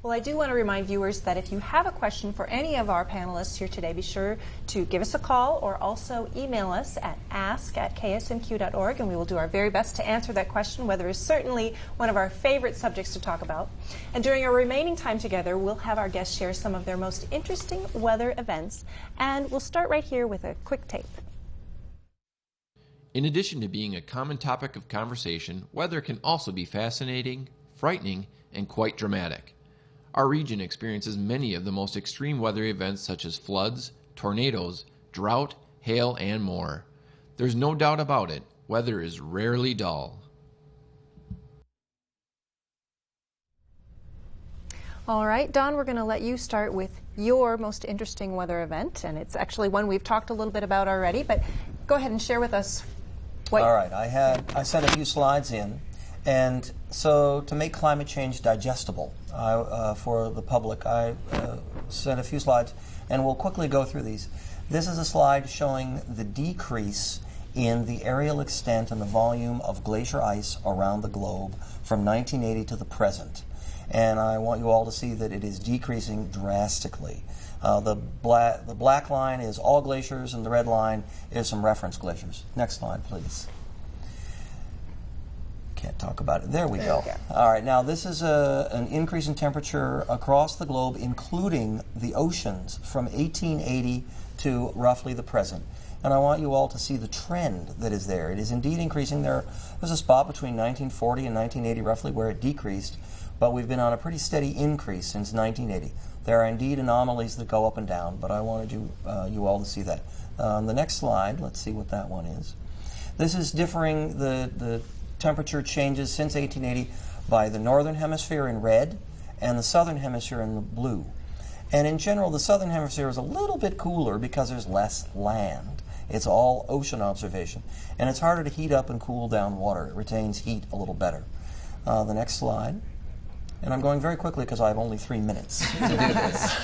Well, I do want to remind viewers that if you have a question for any of our panelists here today, be sure to give us a call or also email us at ask@ksmq.org, and we will do our very best to answer that question. Weather is certainly one of our favorite subjects to talk about. And during our remaining time together, we'll have our guests share some of their most interesting weather events. And we'll start right here with a quick tape. In addition to being a common topic of conversation, weather can also be fascinating, frightening, and quite dramatic. Our region experiences many of the most extreme weather events such as floods, tornadoes, drought, hail, and more. There's no doubt about it, weather is rarely dull. All right, Don, we're going to let you start with your most interesting weather event, and it's actually one we've talked a little bit about already, but go ahead and share with us what... All right, I sent a few slides in, and so to make climate change digestible for the public, I sent a few slides, and we'll quickly go through these. This is a slide showing the decrease in the areal extent and the volume of glacier ice around the globe from 1980 to the present. And I want you all to see that it is decreasing drastically. The black line is all glaciers, and the red line is some reference glaciers. Next slide, please. Can't talk about it. There we go. All right, now this is an increase in temperature across the globe, including the oceans, from 1880 to roughly the present. And I want you all to see the trend that is there. It is indeed increasing. There's a spot between 1940 and 1980 roughly where it decreased, but we've been on a pretty steady increase since 1980. There are indeed anomalies that go up and down, but I wanted you all to see that. On the next slide, let's see what that one is. This is differing the temperature changes since 1880 by the northern hemisphere in red and the southern hemisphere in the blue. And in general, the southern hemisphere is a little bit cooler because there's less land. It's all ocean observation. And it's harder to heat up and cool down water. It retains heat a little better. The next slide. And I'm going very quickly because I have only 3 minutes to do this.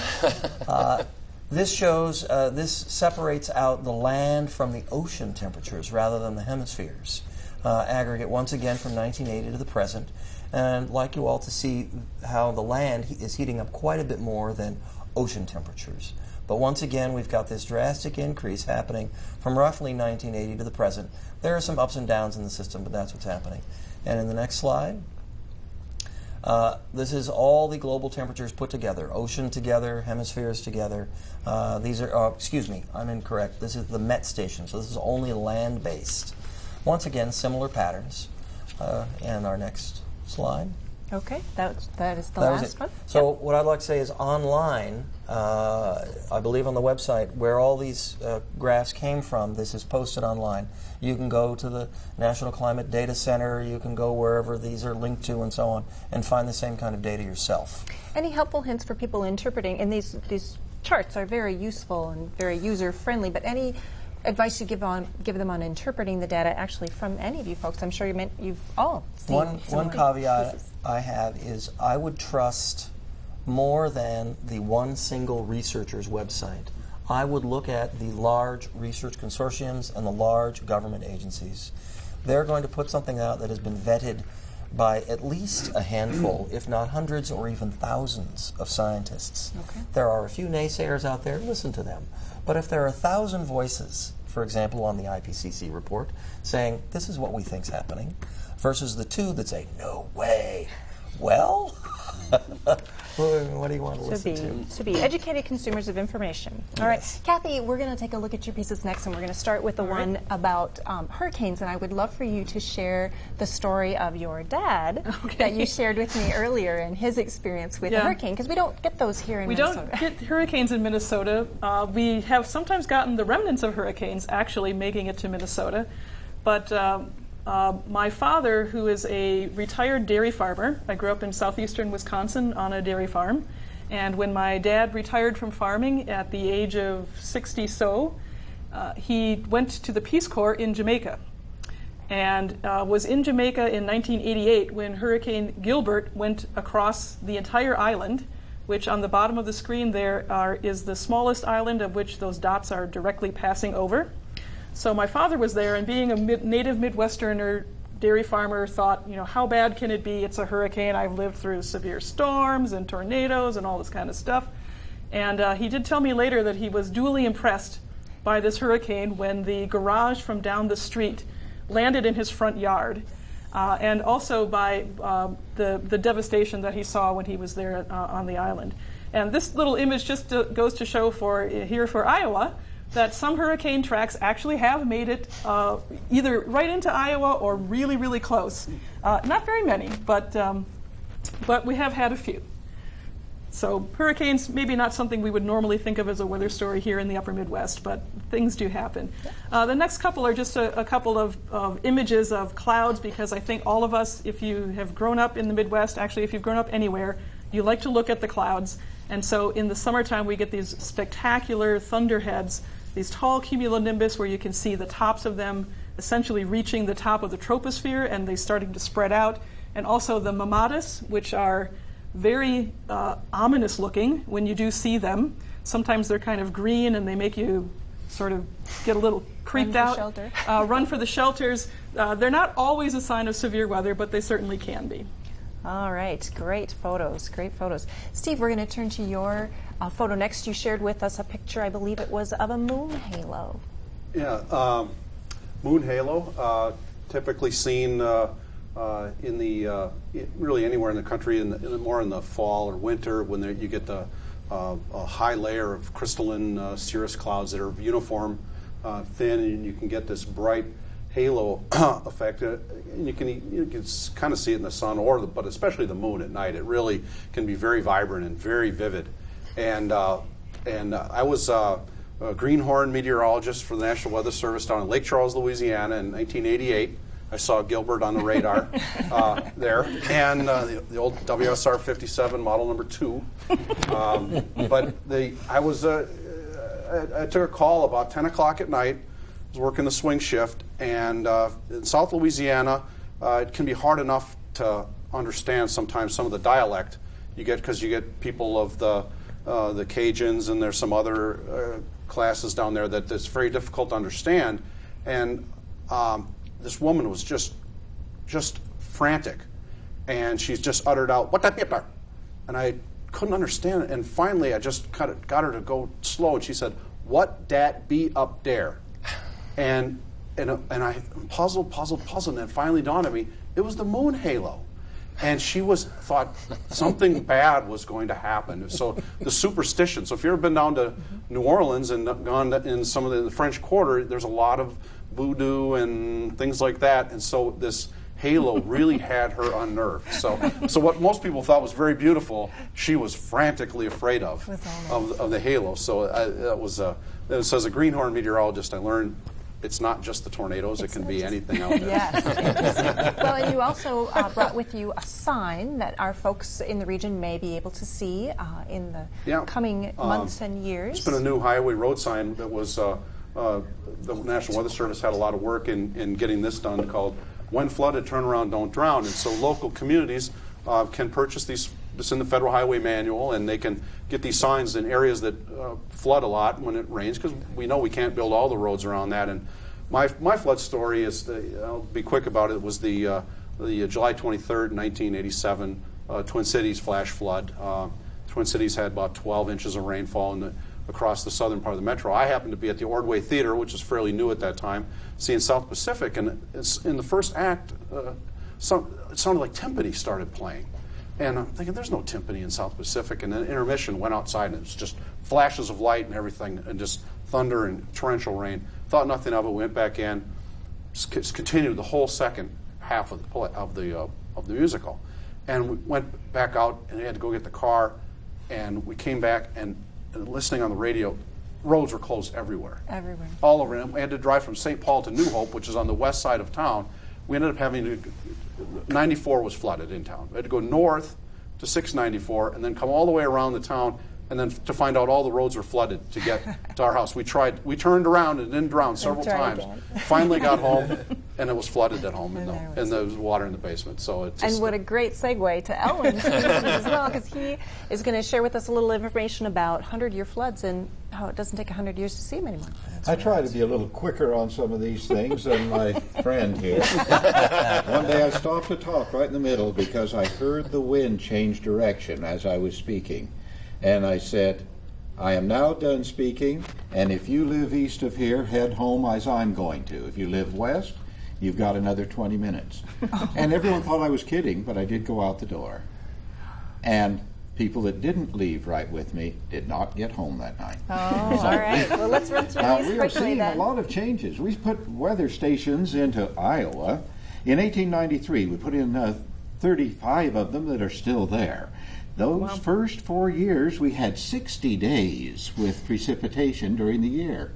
This shows, this separates out the land from the ocean temperatures rather than the hemispheres. Aggregate once again from 1980 to the present, and I'd like you all to see how the land is heating up quite a bit more than ocean temperatures. But once again, we've got this drastic increase happening from roughly 1980 to the present. There are some ups and downs in the system, but that's what's happening. And in the next slide, this is all the global temperatures put together, ocean together, hemispheres together. These are, excuse me, I'm incorrect. This is the Met station, so this is only land-based. Once again, similar patterns. And our next slide. Okay, that is the last one. So what I'd like to say is online, I believe on the website, where all these graphs came from, this is posted online. You can go to the National Climate Data Center, you can go wherever these are linked to and so on, and find the same kind of data yourself. Any helpful hints for people interpreting? And these charts are very useful and very user-friendly, but any advice you give them on interpreting the data actually from any of you folks? I'm sure you've all seen one caveat pieces. I have is I would trust more than the one single researcher's website. I would look at the large research consortiums and the large government agencies. They're going to put something out that has been vetted by at least a handful, if not hundreds or even thousands of scientists. Okay. There are a few naysayers out there, listen to them. But if there are 1,000 voices, for example, on the IPCC report, saying this is what we think's happening, versus the 2 that say, no way, well, what do you want to listen to? To be educated consumers of information. All right, Kathy, we're going to take a look at your pieces next, and we're going to start with the one about hurricanes, and I would love for you to share the story of your dad that you shared with me earlier and his experience with a hurricane, because we don't get those here in Minnesota. We don't get hurricanes in Minnesota. We have sometimes gotten the remnants of hurricanes actually making it to Minnesota, but my father, who is a retired dairy farmer, I grew up in southeastern Wisconsin on a dairy farm, and when my dad retired from farming at the age of 60 he went to the Peace Corps in Jamaica, and was in Jamaica in 1988 when Hurricane Gilbert went across the entire island, which on the bottom of the screen there is the smallest island of which those dots are directly passing over. So my father was there, and being a native Midwesterner, dairy farmer thought, how bad can it be? It's a hurricane. I've lived through severe storms and tornadoes and all this kind of stuff. And he did tell me later that he was duly impressed by this hurricane when the garage from down the street landed in his front yard, and also by the devastation that he saw when he was there on the island. And this little image just goes to show here for Iowa that some hurricane tracks actually have made it either right into Iowa or really, really close. Not very many, but we have had a few. So hurricanes, maybe not something we would normally think of as a weather story here in the upper Midwest, but things do happen. The next couple are just a couple of images of clouds, because I think all of us, if you have grown up in the Midwest, actually if you've grown up anywhere, you like to look at the clouds. And so in the summertime we get these spectacular thunderheads, these tall cumulonimbus where you can see the tops of them essentially reaching the top of the troposphere and they starting to spread out. And also the mammatus, which are very ominous looking when you do see them. Sometimes they're kind of green and they make you sort of get a little creeped out. Run for the shelters. They're not always a sign of severe weather, but they certainly can be. All right, great photos, great photos. Steve, we're going to turn to your photo next. You shared with us a picture, I believe it was, of a moon halo. Yeah, moon halo, typically seen in the really anywhere in the country, more in the fall or winter when you get a high layer of crystalline cirrus clouds that are uniform, thin, and you can get this bright halo effect. And you can kind of see it in the sun, but especially the moon at night. It really can be very vibrant and very vivid. And I was a greenhorn meteorologist for the National Weather Service down in Lake Charles, Louisiana in 1988. I saw Gilbert on the radar there, and the old WSR 57 model number 2. But I took a call about 10 o'clock at night. I was working the swing shift, and in South Louisiana, it can be hard enough to understand sometimes some of the dialect you get, because you get people of the Cajuns, and there's some other classes down there that it's very difficult to understand. And this woman was just frantic, and she's just uttered out, "What that paper?" And I couldn't understand it. And finally, I just kind of got her to go slow, and she said, "What dat be up there?" And I puzzled, and it finally dawned on me, it was the moon halo. And she thought something bad was going to happen. So the superstition. So if you've ever been down to New Orleans and gone in some of the French Quarter, there's a lot of voodoo and things like that. And so this halo really had her unnerved. So what most people thought was very beautiful, she was frantically afraid of the halo. So as a greenhorn meteorologist, I learned it's not just the tornadoes. It can be anything out there. Yes. Well, and you also brought with you a sign that our folks in the region may be able to see in the coming months and years. It's been a new highway road sign that was, the National Weather Service had a lot of work in getting this done, called "When Flooded, Turn Around, Don't Drown." And so local communities can purchase these. It's in the Federal Highway Manual, and they can get these signs in areas that flood a lot when it rains, because we know we can't build all the roads around that. And my flood story is, I'll be quick about it, was the July 23rd, 1987 Twin Cities flash flood. Twin Cities had about 12 inches of rainfall across the southern part of the metro. I happened to be at the Ordway Theater, which was fairly new at that time, seeing South Pacific, and in the first act, it sounded like timpani started playing. And I'm thinking, there's no timpani in South Pacific. And then intermission, went outside, and it was just flashes of light and everything, and just thunder and torrential rain. Thought nothing of it. Went back in. Continued the whole second half of the musical, and we went back out, and we had to go get the car, and we came back, and listening on the radio, roads were closed everywhere. Everywhere. All over. And we had to drive from St. Paul to New Hope, which is on the west side of town. We ended up having to. 94 was flooded in town. We had to go north to 694 and then come all the way around the town, and then to find out all the roads were flooded to get to our house. We turned around and then drowned several times. Finally got home, and it was flooded at home, And and there was water in the basement. So it's And just, what a great segue to Ellen's question as well, because he is going to share with us a little information about 100-year floods and how it doesn't take 100 years to see them anymore. I try to be a little quicker on some of these things than my friend here. One day I stopped to talk right in the middle because I heard the wind change direction as I was speaking. And I said, I am now done speaking, and if you live east of here, head home as I'm going to. If you live west, you've got another 20 minutes. And everyone thought I was kidding, but I did go out the door. And people that didn't leave right with me did not get home that night. Oh, all right. Well, let's run through these We are quickly seeing then. a lot of changes. We put weather stations into Iowa. In 1893, we put in 35 of them that are still there. Those first 4 years, we had 60 days with precipitation during the year.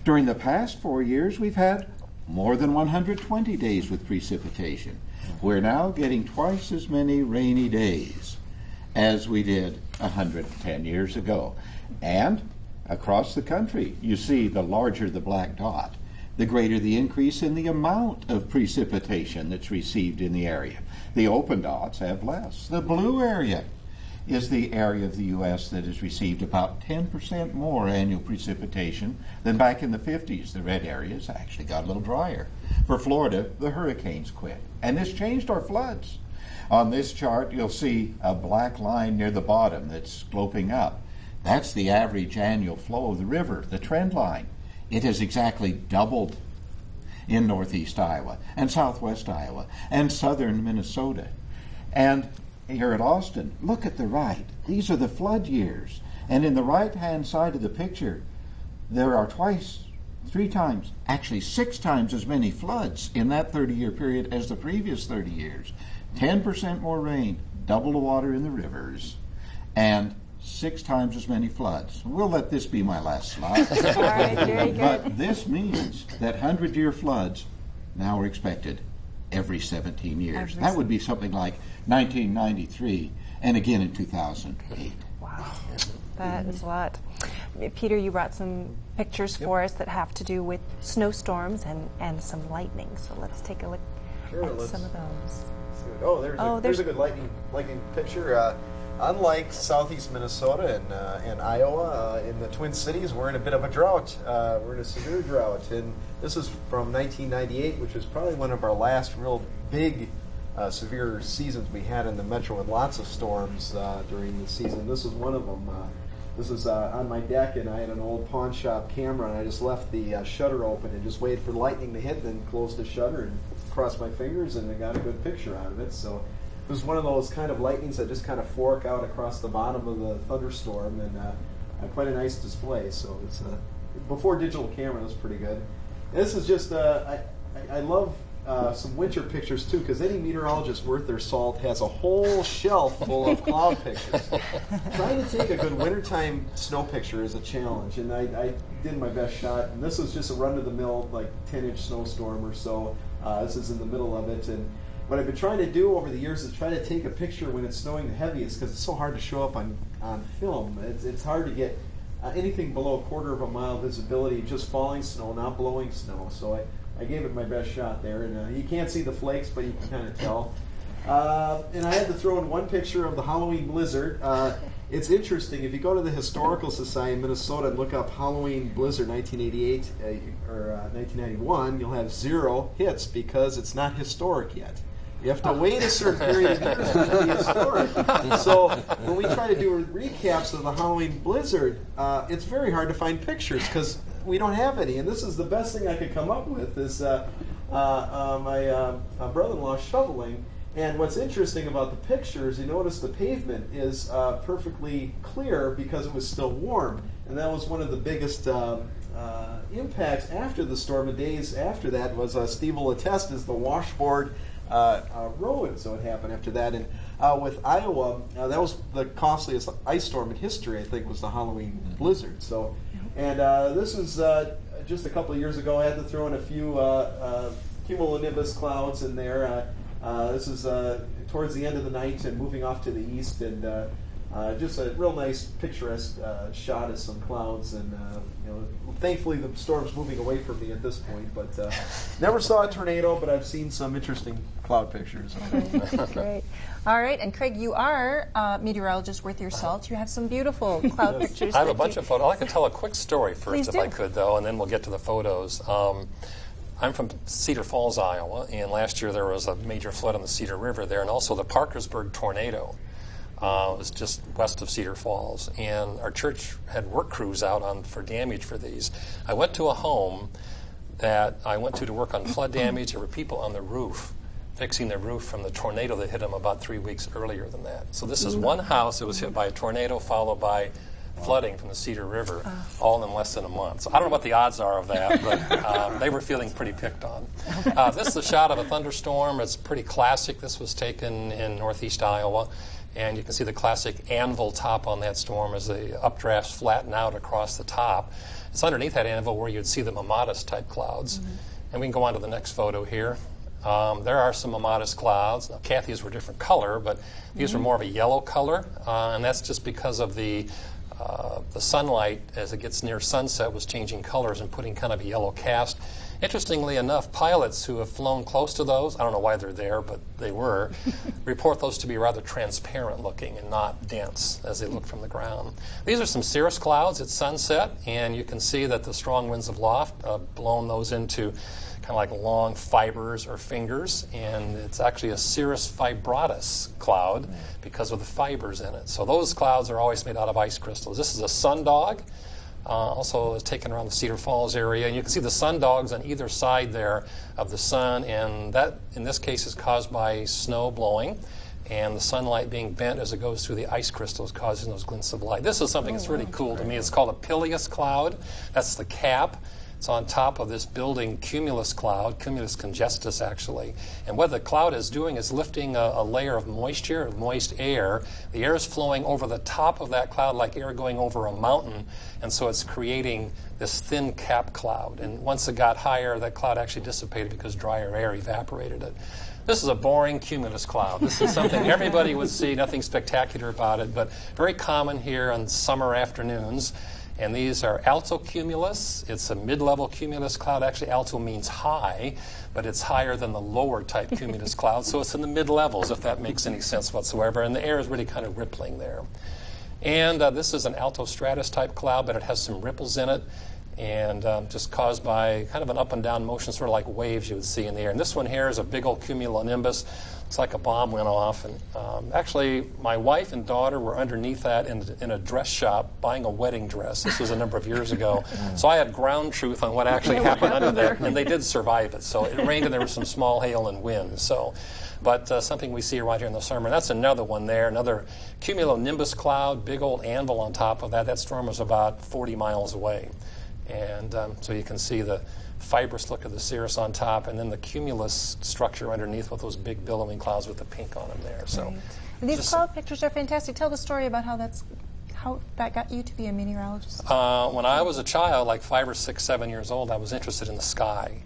During the past 4 years, we've had more than 120 days with precipitation. We're now getting twice as many rainy days as we did 110 years ago. And across the country, you see the larger the black dot, the greater the increase in the amount of precipitation that's received in the area. The open dots have less. The blue area is the area of the U.S. that has received about 10% more annual precipitation than back in the 50s. The red areas actually got a little drier. For Florida, the hurricanes quit. And this changed our floods. On this chart, you'll see a black line near the bottom that's sloping up. That's the average annual flow of the river, the trend line. It has exactly doubled in northeast Iowa and southwest Iowa and southern Minnesota. And here at Austin, look at the right. These are the flood years. And in the right-hand side of the picture, there are twice, 3 times, actually 6 times as many floods in that 30-year period as the previous 30 years. 10% more rain, double the water in the rivers, and 6 times as many floods. We'll let this be my last slide. All right, very good. But this means that 100-year floods now are expected every 17 years. That would be something like 1993 and again in 2008. Wow, that is a lot. Peter, you brought some pictures for us that have to do with snowstorms and some lightning. So let's take a look at some of those. Oh, there's a good lightning picture. Unlike southeast Minnesota and Iowa, in the Twin Cities, we're in a bit of a drought. We're in a severe drought, and this is from 1998, which is probably one of our last real big severe seasons we had in the metro, with lots of storms during the season. This is one of them. This is on my deck, and I had an old pawn shop camera, and I just left the shutter open and just waited for lightning to hit, then closed the shutter and crossed my fingers, and I got a good picture out of it. So it was one of those kind of lightnings that just kind of fork out across the bottom of the thunderstorm, and quite a nice display. So it's before digital camera, it was pretty good. And this is just I love some winter pictures too, because any meteorologist worth their salt has a whole shelf full of cloud pictures. Trying to take a good wintertime snow picture is a challenge, and I did my best shot. And this was just a run-of-the-mill, like 10-inch snowstorm or so. This is in the middle of it, and what I've been trying to do over the years is try to take a picture when it's snowing the heaviest, because it's so hard to show up on film. It's hard to get anything below a quarter of a mile visibility, just falling snow, not blowing snow. So I gave it my best shot there, and you can't see the flakes, but you can kind of tell. And I had to throw in one picture of the Halloween blizzard. It's interesting, if you go to the Historical Society in Minnesota and look up Halloween blizzard 1988 or 1991, you'll have 0 hits because it's not historic yet. You have to wait a certain period of years for it to be historic. So when we try to do recaps of the Halloween blizzard, it's very hard to find pictures because we don't have any. And this is the best thing I could come up with is my brother-in-law shoveling. And what's interesting about the pictures, you notice the pavement is perfectly clear because it was still warm. And that was one of the biggest impacts after the storm. The days after that was, Steve will attest, is the washboard road. So it happened after that. And with Iowa, that was the costliest ice storm in history, I think, was the Halloween blizzard. So, and this was just a couple of years ago. I had to throw in a few cumulonimbus clouds in there. This is towards the end of the night and moving off to the east, and Just a real nice picturesque shot of some clouds, and thankfully the storm's moving away from me at this point. But never saw a tornado, but I've seen some interesting cloud pictures. Great. All right, and Craig, you are a meteorologist worth your salt. You have some beautiful cloud pictures. I have a bunch of photos. I'd like to tell a quick story Please first, do. if I could, though, and then we'll get to the photos. I'm from Cedar Falls, Iowa, and last year there was a major flood on the Cedar River there, and also the Parkersburg tornado. It was just west of Cedar Falls, and our church had work crews out for damage for these. I went to a home that I went to work on flood damage. There were people on the roof fixing the roof from the tornado that hit them about 3 weeks earlier than that. So this is one house that was hit by a tornado followed by flooding from the Cedar River, all in less than a month. So I don't know what the odds are of that, but they were feeling pretty picked on. This is a shot of a thunderstorm. It's pretty classic. This was taken in northeast Iowa. And you can see the classic anvil top on that storm as the updrafts flatten out across the top. It's underneath that anvil where you'd see the mammatus type clouds. And we can go on to the next photo here. There are some mammatus clouds. Now, Kathy's were a different color, but these were more of a yellow color. And that's just because of the sunlight, as it gets near sunset, was changing colors and putting kind of a yellow cast. Interestingly enough, pilots who have flown close to those, I don't know why they're there, but they were, report those to be rather transparent looking and not dense as they look from the ground. These are some cirrus clouds at sunset, and you can see that the strong winds of loft blown those into kind of like long fibers or fingers, and it's actually a cirrus fibratus cloud because of the fibers in it. So those clouds are always made out of ice crystals. This is a sundog. Also is taken around the Cedar Falls area, and you can see the sundogs on either side there of the sun, and that in this case is caused by snow blowing and the sunlight being bent as it goes through the ice crystals, causing those glints of light. This is something that's really cool to me. It's called a pileus cloud. That's the cap. It's on top of this building cumulus cloud, cumulus congestus actually. And what the cloud is doing is lifting a layer of moisture, moist air. The air is flowing over the top of that cloud like air going over a mountain. And so it's creating this thin cap cloud. And once it got higher, that cloud actually dissipated because drier air evaporated it. This is a boring cumulus cloud. This is something everybody would see, nothing spectacular about it, but very common here on summer afternoons. And these are altocumulus. It's a mid-level cumulus cloud. Actually, alto means high, but it's higher than the lower type cumulus cloud. So it's in the mid-levels, if that makes any sense whatsoever. And the air is really kind of rippling there. And this is an altostratus type cloud, but it has some ripples in it. And just caused by kind of an up and down motion, sort of like waves you would see in the air. And this one here is a big old cumulonimbus. It's like a bomb went off. And actually, my wife and daughter were underneath that in a dress shop buying a wedding dress. This was a number of years ago. So I had ground truth on what actually happened under there. And they did survive it. So it rained and there was some small hail and wind. But something we see right here in the summer. That's another one there, another cumulonimbus cloud, big old anvil on top of that. That storm was about 40 miles away. And so you can see the fibrous look of the cirrus on top, and then the cumulus structure underneath with those big billowing clouds with the pink on them there. So right. And these cloud pictures are fantastic. Tell the story about how that got you to be a meteorologist. When I was a child, like 5 or 6, 7 years old, I was interested in the sky.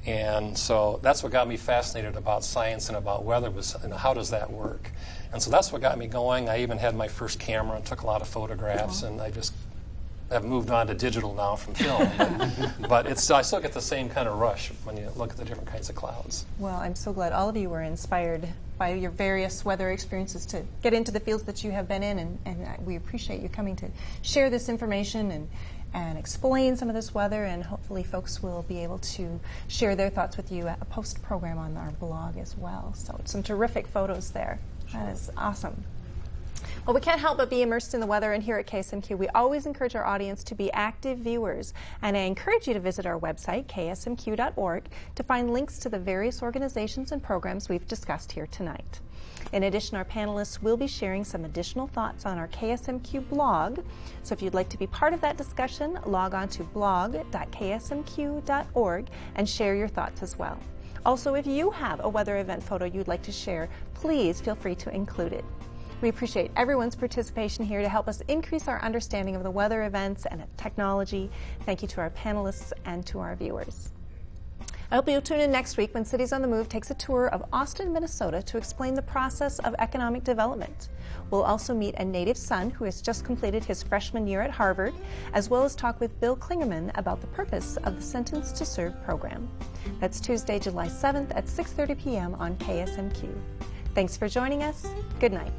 And so that's what got me fascinated about science and about weather, and how does that work. And so that's what got me going. I even had my first camera and took a lot of photographs, and I just have moved on to digital now from film, but I still get the same kind of rush when you look at the different kinds of clouds. Well, I'm so glad all of you were inspired by your various weather experiences to get into the fields that you have been in, and we appreciate you coming to share this information and explain some of this weather, and hopefully folks will be able to share their thoughts with you at a post-program on our blog as well. So some terrific photos there. That is awesome. Well, we can't help but be immersed in the weather, and here at KSMQ, we always encourage our audience to be active viewers. And I encourage you to visit our website, ksmq.org, to find links to the various organizations and programs we've discussed here tonight. In addition, our panelists will be sharing some additional thoughts on our KSMQ blog. So if you'd like to be part of that discussion, log on to blog.ksmq.org and share your thoughts as well. Also, if you have a weather event photo you'd like to share, please feel free to include it. We appreciate everyone's participation here to help us increase our understanding of the weather events and technology. Thank you to our panelists and to our viewers. I hope you'll tune in next week when Cities on the Move takes a tour of Austin, Minnesota to explain the process of economic development. We'll also meet a native son who has just completed his freshman year at Harvard, as well as talk with Bill Klingerman about the purpose of the Sentence to Serve program. That's Tuesday, July 7th at 6:30 p.m. on KSMQ. Thanks for joining us. Good night.